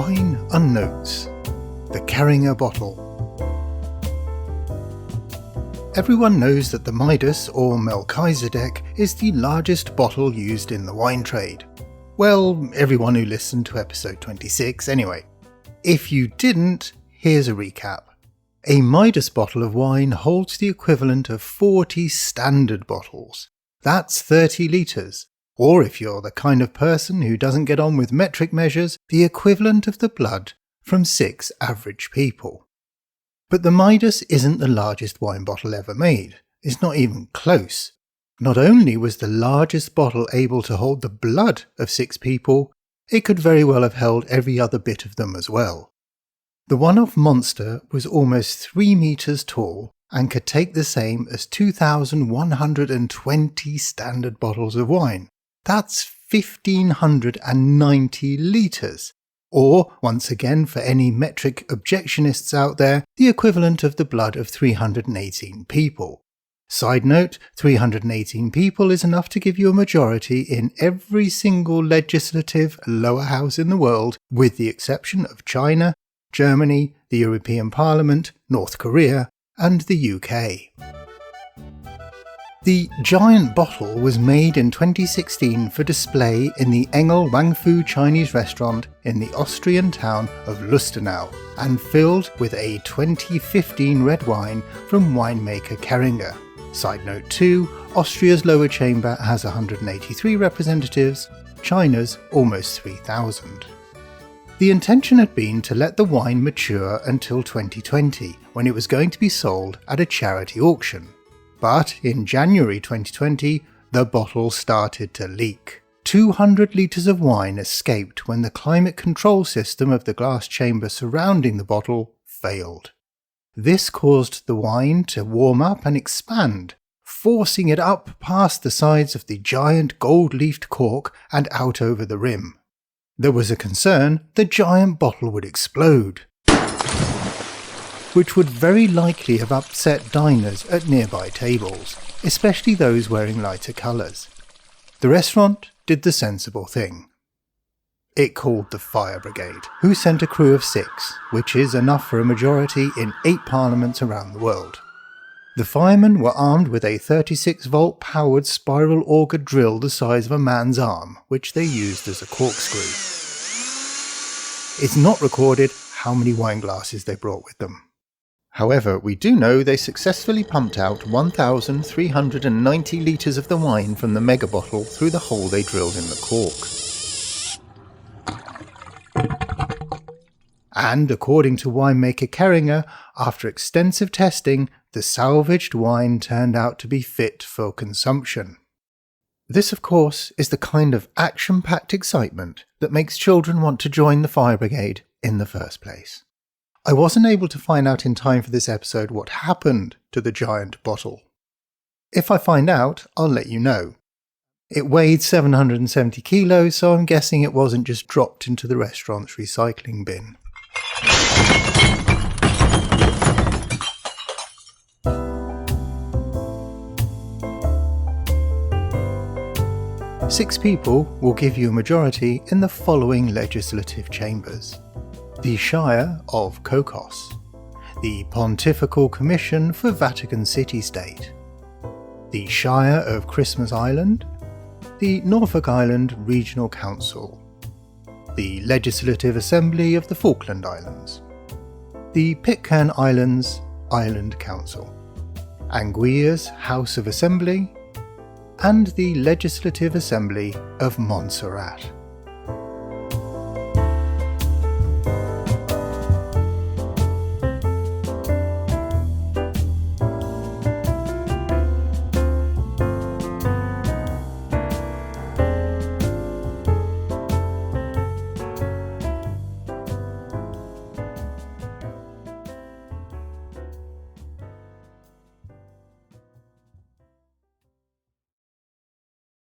Wine Unnotes, the Carringer bottle. Everyone knows that the Midas or Melchizedek is the largest bottle used in the wine trade. Well, everyone who listened to episode 26 anyway. If you didn't, here's a recap. A Midas bottle of wine holds the equivalent of 40 standard bottles. That's 30 litres. Or if you're the kind of person who doesn't get on with metric measures, the equivalent of the blood from 6 average people. But the Midas isn't the largest wine bottle ever made. It's not even close. Not only was the largest bottle able to hold the blood of 6 people, it could very well have held every other bit of them as well. The one-off monster was almost 3 metres tall and could take the same as 2,120 standard bottles of wine. That's 1,590 litres, or, once again for any metric objectionists out there, the equivalent of the blood of 318 people. Side note, 318 people is enough to give you a majority in every single legislative lower house in the world, with the exception of China, Germany, the European Parliament, North Korea, and the UK. The giant bottle was made in 2016 for display in the Engel Wangfu Chinese restaurant in the Austrian town of Lustenau and filled with a 2015 red wine from winemaker Carringer. Side note 2, Austria's lower chamber has 183 representatives, China's almost 3,000. The intention had been to let the wine mature until 2020, when it was going to be sold at a charity auction. But in January 2020, the bottle started to leak. 200 litres of wine escaped when the climate control system of the glass chamber surrounding the bottle failed. This caused the wine to warm up and expand, forcing it up past the sides of the giant gold-leafed cork and out over the rim. There was a concern the giant bottle would explode, which would very likely have upset diners at nearby tables, especially those wearing lighter colours. The restaurant did the sensible thing. It called the fire brigade, who sent a crew of 6, which is enough for a majority in 8 parliaments around the world. The firemen were armed with a 36-volt powered spiral auger drill the size of a man's arm, which they used as a corkscrew. It's not recorded how many wine glasses they brought with them. However, we do know they successfully pumped out 1,390 litres of the wine from the mega bottle through the hole they drilled in the cork. And according to winemaker Carringer, after extensive testing, the salvaged wine turned out to be fit for consumption. This, of course, is the kind of action-packed excitement that makes children want to join the fire brigade in the first place. I wasn't able to find out in time for this episode what happened to the giant bottle. If I find out, I'll let you know. It weighed 770 kilos, so I'm guessing it wasn't just dropped into the restaurant's recycling bin. Six people will give you a majority in the following legislative chambers: the Shire of Cocos, the Pontifical Commission for Vatican City-State, the Shire of Christmas Island, the Norfolk Island Regional Council, the Legislative Assembly of the Falkland Islands, the Pitcairn Islands Island Council, Anguilla's House of Assembly, and the Legislative Assembly of Montserrat.